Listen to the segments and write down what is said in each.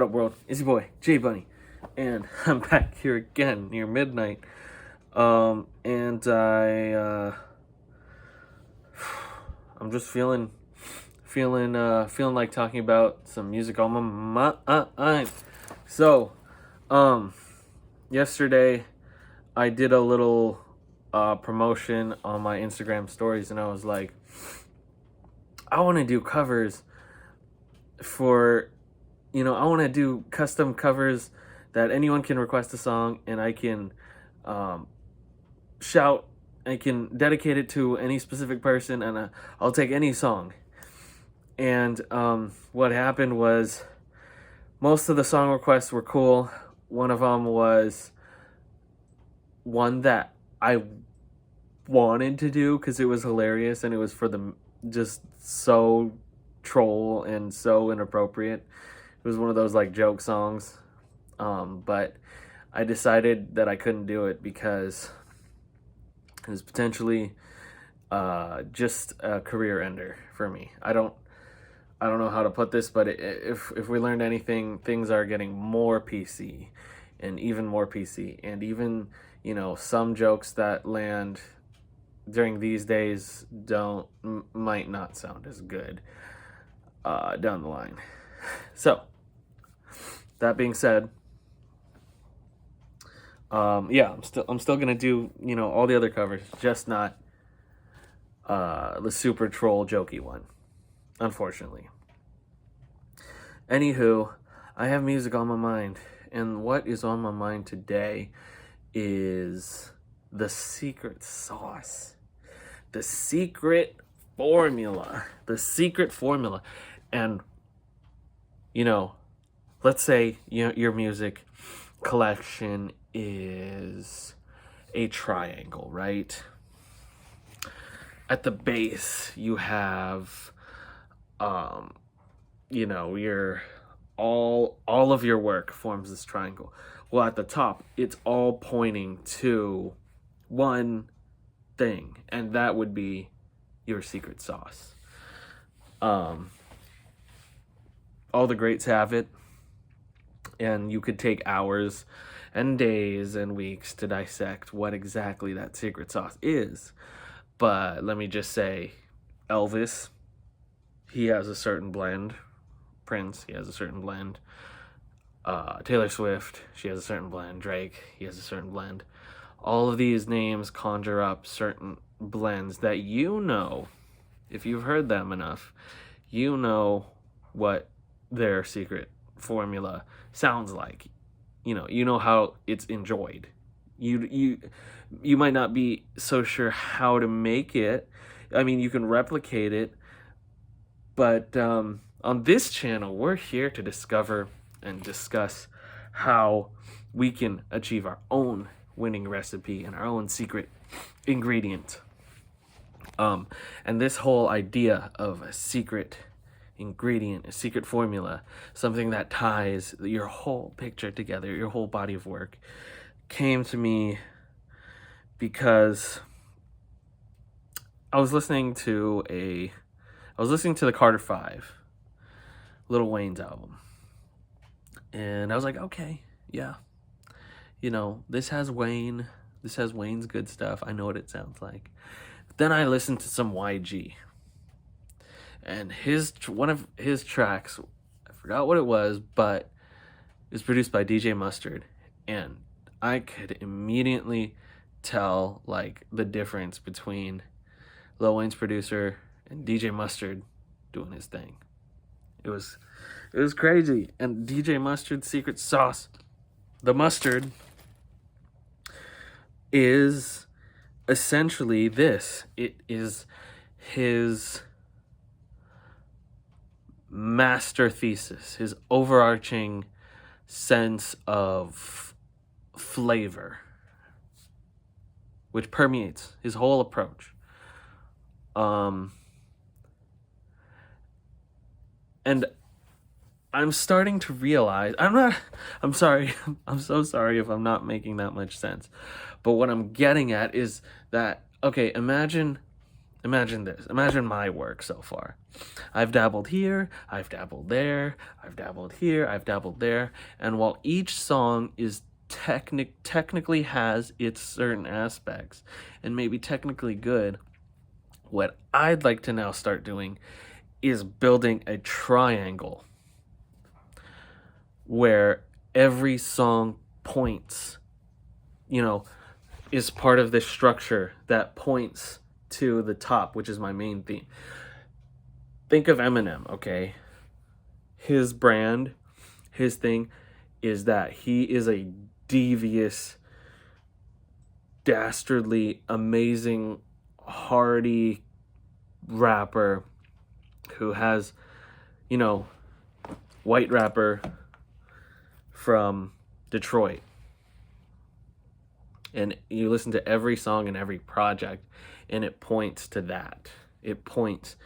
What up, world? It's your boy J Bunny, and I'm back here again near midnight. And I'm just feeling like talking about some music on my mind. So, yesterday I did a little promotion on my Instagram stories, and I was like, I want to do covers for. I want to do custom covers that anyone can request a song and I can shout, I can dedicate it to any specific person, and I'll take any song. And what happened was most of the song requests were cool. One of them was one that I wanted to do because it was hilarious and it was for the just so troll and so inappropriate. It was one of those like joke songs, but I decided that I couldn't do it because it was potentially just a career ender for me. I don't know how to put this, but if we learned anything, things are getting more PC and even more PC, and even some jokes that land during these days might not sound as good down the line. So, that being said, I'm still gonna do all the other covers, just not the super troll jokey one, unfortunately. Anywho, I have music on my mind, and what is on my mind today is the secret sauce, the secret formula, and let's say your music collection is a triangle, right? At the base, you have, your all of your work forms this triangle. Well, at the top, it's all pointing to one thing, and that would be your secret sauce. All the greats have it, and you could take hours and days and weeks to dissect what exactly that secret sauce is. But let me just say, Elvis, he has a certain blend. Prince, he has a certain blend. Taylor Swift, she has a certain blend. Drake, he has a certain blend. All of these names conjure up certain blends that if you've heard them enough, what their secret formula sounds like. You know how it's enjoyed. You might not be so sure how to make it. I mean, you can replicate it, but on this channel, we're here to discover and discuss how we can achieve our own winning recipe and our own secret ingredient. And this whole idea of a secret ingredient, a secret formula, something that ties your whole picture together, your whole body of work, came to me because I was listening to the Carter 5, Lil Wayne's album, and I was like, okay, yeah, this has Wayne's good stuff. I know what it sounds like. But then I listened to some YG. And one of his tracks, I forgot what it was, but it was produced by DJ Mustard, and I could immediately tell the difference between Lil Wayne's producer and DJ Mustard doing his thing. It was crazy. And DJ Mustard's secret sauce, the mustard, is essentially this. It is his master thesis, his overarching sense of flavor, which permeates his whole approach. And I'm starting to realize, I'm sorry, I'm so sorry if I'm not making that much sense. But what I'm getting at is that, okay, imagine Imagine this. Imagine my work so far. I've dabbled here, I've dabbled there, I've dabbled here, I've dabbled there, and while each song is technically has its certain aspects and maybe technically good, what I'd like to now start doing is building a triangle where every song points, you know, is part of this structure that points to the top, which is my main theme. Think of Eminem, okay? His brand, his thing is that he is a devious, dastardly, amazing, hardy rapper who has, you know, white rapper from Detroit. And you listen to every song and every project, and it points to that. It points.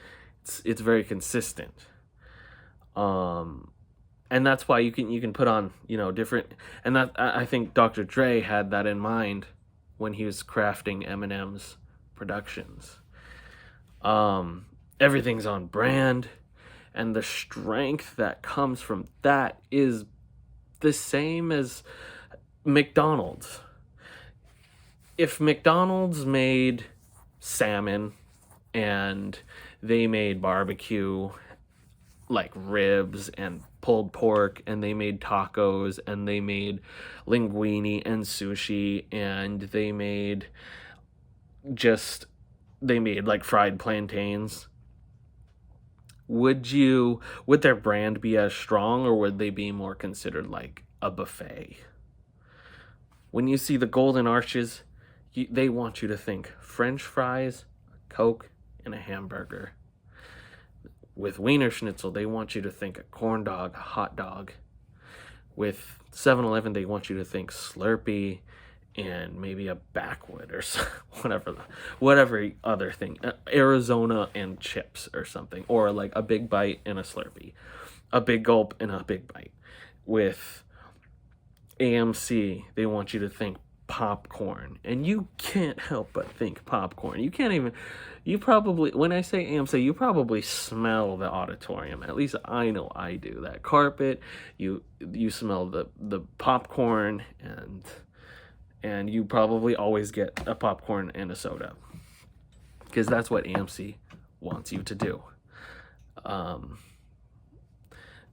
It's very consistent. And that's why you can put on, you know, different. And that, I think Dr. Dre had that in mind when he was crafting Eminem's productions. Everything's on brand, and the strength that comes from that is the same as McDonald's. If McDonald's made salmon and they made barbecue, like ribs and pulled pork, and they made tacos, and they made linguine and sushi, and they made like fried plantains, would their brand be as strong, or would they be more considered like a buffet? When you see the Golden Arches, they want you to think French fries, Coke, and a hamburger. With Wiener Schnitzel, they want you to think a corn dog, a hot dog. With 7-Eleven, they want you to think Slurpee and maybe a backwood or whatever other thing. Arizona and chips or something. Or like a big bite and a Slurpee. A big gulp and a big bite. With AMC, they want you to think popcorn, and you can't help but think popcorn. You probably, when I say AMC, you probably smell the auditorium. At least I know I do. That carpet, you smell the popcorn, and you probably always get a popcorn and a soda, because that's what AMC wants you to do.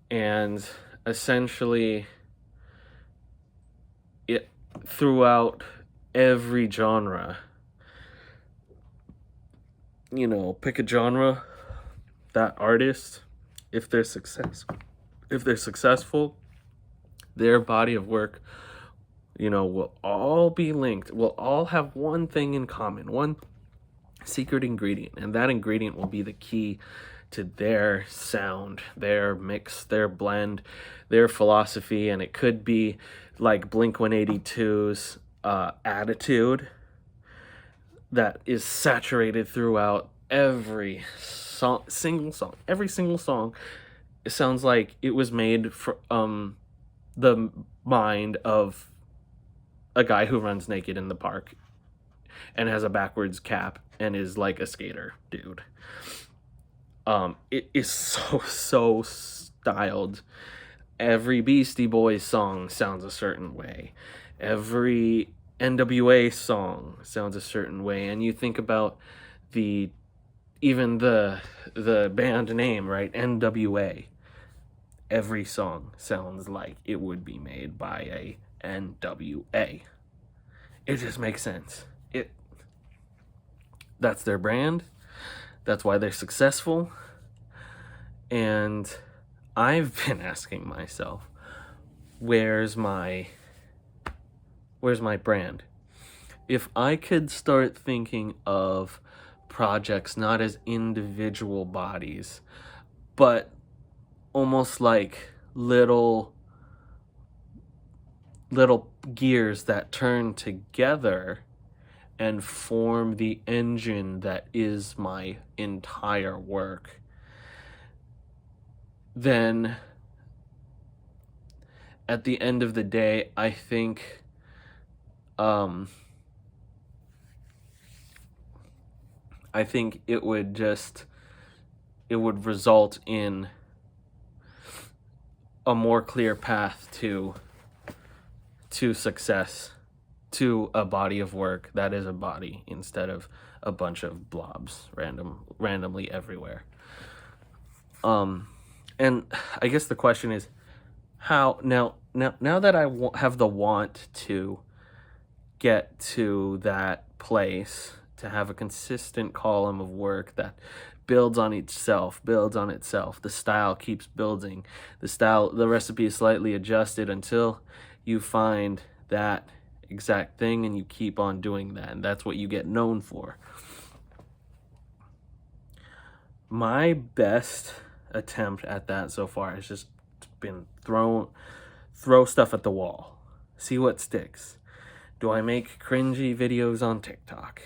And essentially, it throughout every genre, you know, pick a genre, that artist, if they're successful, their body of work, you know, will all be linked, will all have one thing in common, one secret ingredient, and that ingredient will be the key to their sound, their mix, their blend, their philosophy. And it could be like Blink-182's attitude that is saturated throughout every single song. Every single song, it sounds like it was made from the mind of a guy who runs naked in the park and has a backwards cap and is like a skater dude. It is so styled. Every Beastie Boys song sounds a certain way. Every NWA song sounds a certain way. And you think about even the band name, right? NWA. Every song sounds like it would be made by a NWA. It just makes sense. That's their brand. That's why they're successful. And I've been asking myself, where's my brand? If I could start thinking of projects not as individual bodies, but almost like little gears that turn together and form the engine that is my entire work, then at the end of the day, I think I think it would result in a more clear path to success, to a body of work that is a body instead of a bunch of blobs randomly everywhere. And I guess the question is, how now that I have the want to get to that place, to have a consistent column of work that builds on itself, the style keeps building, the recipe is slightly adjusted until you find that exact thing, and you keep on doing that, and that's what you get known for. My best attempt at that so far has just been throw stuff at the wall, see what sticks. Do I make cringy videos on TikTok?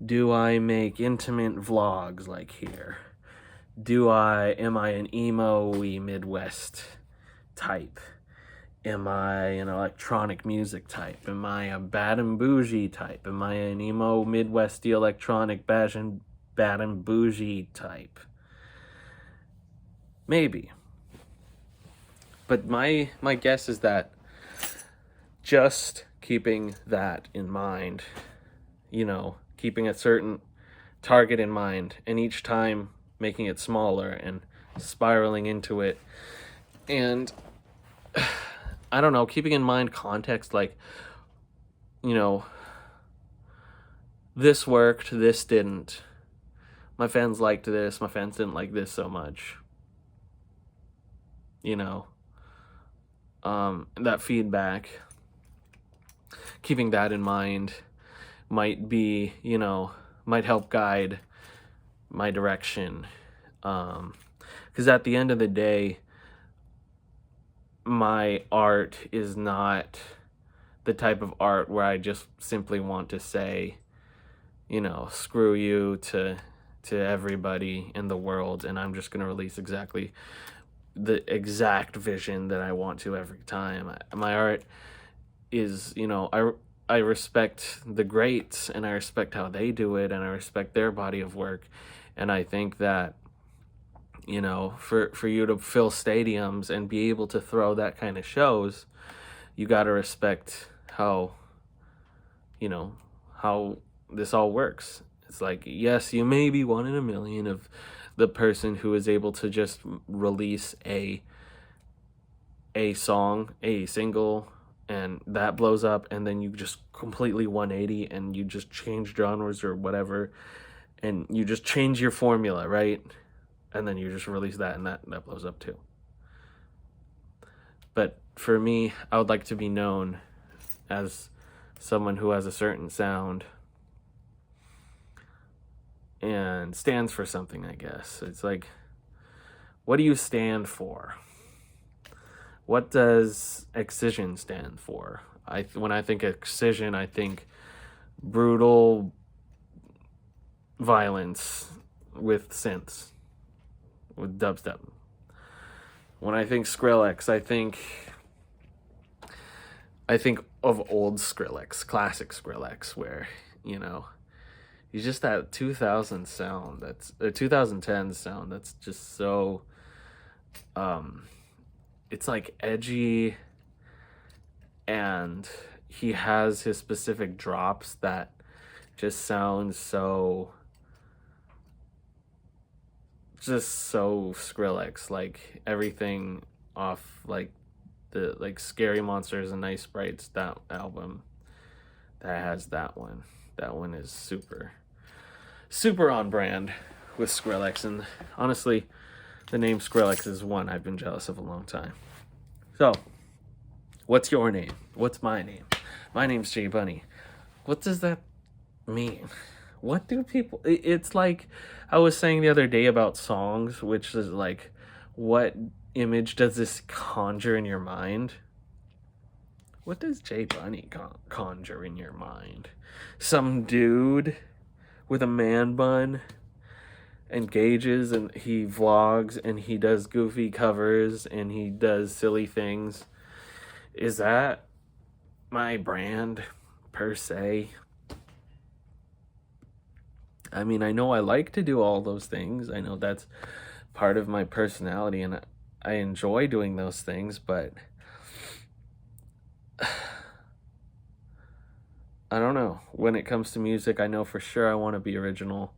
Do I make intimate vlogs like here? Am I an emo-y Midwest type? Am I an electronic music type? Am I a bad and bougie type? Am I an emo Midwesty electronic bad and bougie type? Maybe. But my guess is that just keeping that in mind, keeping a certain target in mind, and each time making it smaller and spiraling into it, and I don't know, keeping in mind context, like, this worked, this didn't. My fans liked this, my fans didn't like this so much. That feedback, keeping that in mind might be, might help guide my direction. Because at the end of the day, my art is not the type of art where I just simply want to say, screw you to everybody in the world, and I'm just going to release exactly the exact vision that I want to every time. My art is, I respect the greats, and I respect how they do it, and I respect their body of work. And I think that, for you to fill stadiums and be able to throw that kind of shows, you got to respect how this all works. It's like, yes, you may be one in a million of the person who is able to just release a song, a single, and that blows up, and then you just completely 180 and you just change genres or whatever, and you just change your formula, right? And then you just release that, and that blows up too. But for me, I would like to be known as someone who has a certain sound and stands for something, I guess. It's like, what do you stand for? What does excision stand for? When I think excision, I think brutal violence with synths, with dubstep. When I think Skrillex, I think of old Skrillex, classic Skrillex, where, he's just that 2000 sound, that's 2010 sound that's just so it's like edgy, and he has his specific drops that just sound so Skrillex, like everything off like the Scary Monsters and Nice Sprites, that album that has that one is super on brand with Skrillex. And honestly, the name Skrillex is one I've been jealous of a long time. So, what's your name? What's my name? My name's Jay Bunny. What does that mean? What do people... It's like I was saying the other day about songs, which is like, what image does this conjure in your mind? What does Jay Bunny conjure in your mind? Some dude with a man bun and gauges, and he vlogs, and he does goofy covers, and he does silly things. Is that my brand, per se? I mean, I know I like to do all those things. I know that's part of my personality, and I enjoy doing those things, but I don't know. When it comes to music, I know for sure I want to be original.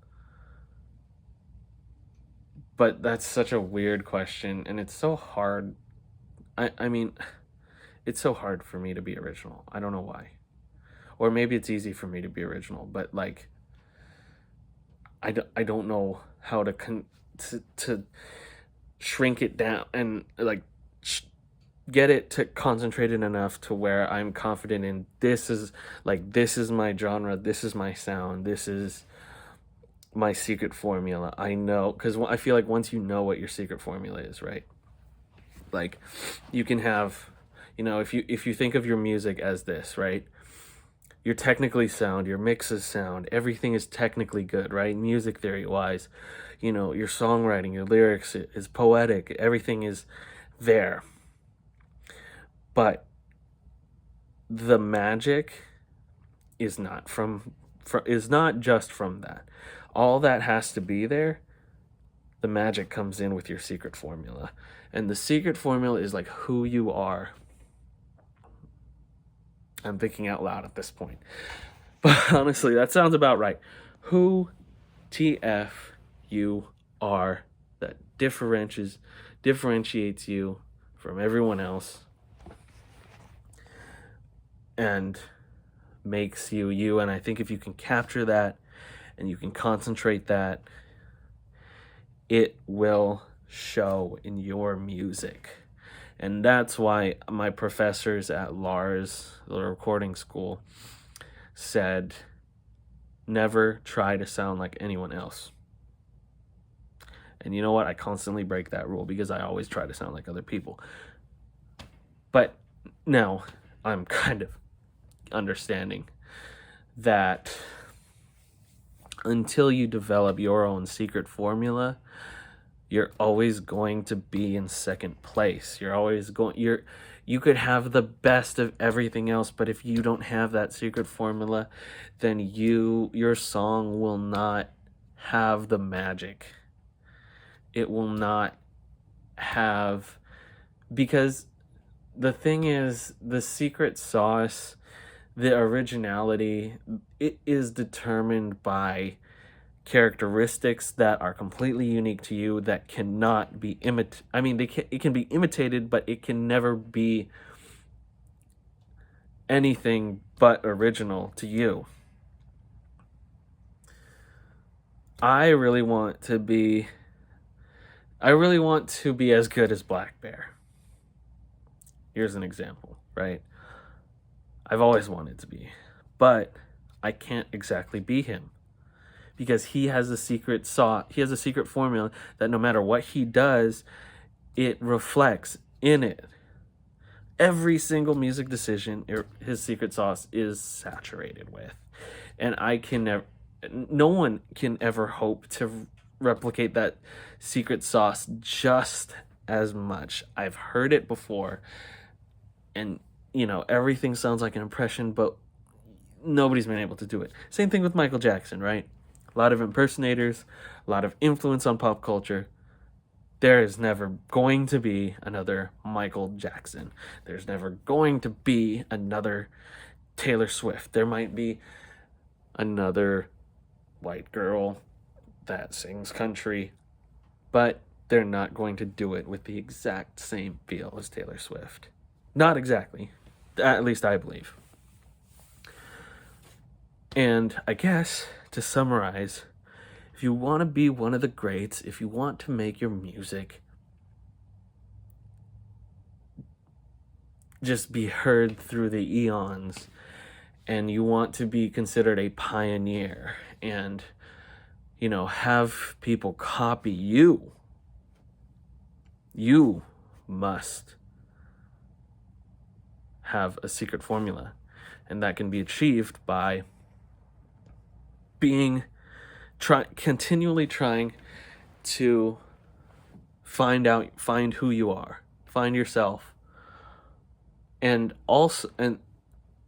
But that's such a weird question, and it's so hard. I mean, it's so hard for me to be original. I don't know why. Or maybe it's easy for me to be original, but like, I don't know how to shrink it down and like get it to concentrated enough to where I'm confident in this is my genre, this is my sound, this is my secret formula. I know, because I feel like once you know what your secret formula is, right? Like, you can have, if you think of your music as this, right? You're technically sound, your mix is sound, everything is technically good, right? Music theory wise, your songwriting, your lyrics is poetic, everything is there. But the magic is not is not just from that. All that has to be there. The magic comes in with your secret formula. And the secret formula is like who you are. I'm thinking out loud at this point. But honestly, that sounds about right. Who TF you are, that differentiates you from everyone else and makes you you. And I think if you can capture that and you can concentrate that, it will show in your music. And that's why my professors at Lars, the recording school, said never try to sound like anyone else. And you know what? I constantly break that rule because I always try to sound like other people. But now I'm kind of understanding that until you develop your own secret formula, you're always going to be in second place. You could have the best of everything else, but if you don't have that secret formula, then your song will not have the magic. It will not have, because the thing is, the secret sauce, the originality, it is determined by characteristics that are completely unique to you, that cannot be it can be imitated, but it can never be anything but original to you. I really want to be as good as Black Bear. Here's an example, right? I've always wanted to be, but I can't exactly be him because he has a secret formula that no matter what he does, it reflects in it. Every single music decision, his secret sauce is saturated with. And no one can ever hope to replicate that secret sauce just as much. I've heard it before, and everything sounds like an impression, but nobody's been able to do it. Same thing with Michael Jackson, right? A lot of impersonators, a lot of influence on pop culture. There is never going to be another Michael Jackson. There's never going to be another Taylor Swift. There might be another white girl that sings country, but they're not going to do it with the exact same feel as Taylor Swift. Not exactly. At least I believe. And I guess, to summarize, if you want to be one of the greats, if you want to make your music just be heard through the eons, and you want to be considered a pioneer and, have people copy you, you must have a secret formula. And that can be achieved by continually trying to find who you are, find yourself. And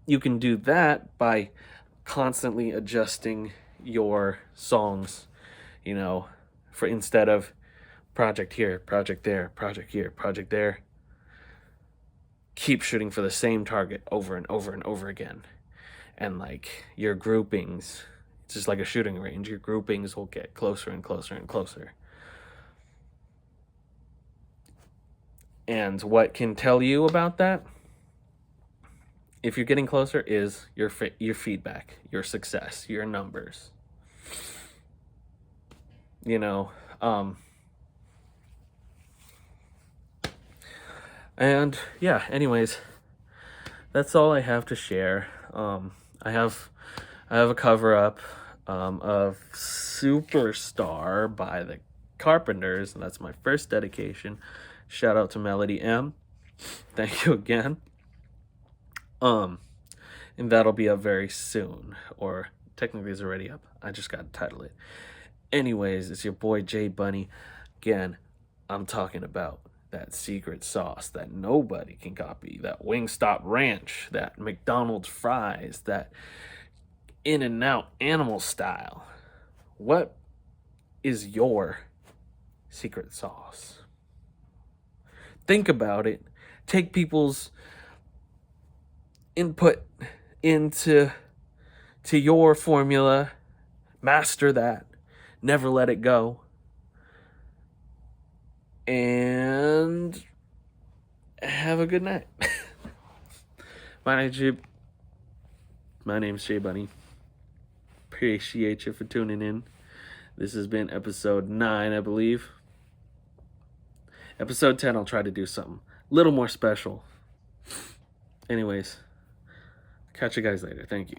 you can do that by constantly adjusting your songs, you know, for instead of project here, project there, project here, project there. Keep shooting for the same target over and over and over again. And like your groupings, it's just like a shooting range. Your groupings will get closer and closer and closer. And what can tell you about that, if you're getting closer, is your feedback, your success, your numbers. You know, and yeah. Anyways, that's all I have to share. I have a cover up of Superstar by the Carpenters, and that's my first dedication. Shout out to Melody M. Thank you again. And that'll be up very soon, or technically it's already up. I just got to title it. Anyways, it's your boy J Bunny. Again, I'm talking about that secret sauce that nobody can copy, that Wingstop Ranch, that McDonald's fries, that In-N-Out animal style. What is your secret sauce? Think about it. Take people's input into your formula. Master that. Never let it go. And have a good night. My name's Jay Bunny. Appreciate you for tuning in. This has been episode 9, I believe. Episode 10, I'll try to do something a little more special. Anyways, catch you guys later. Thank you.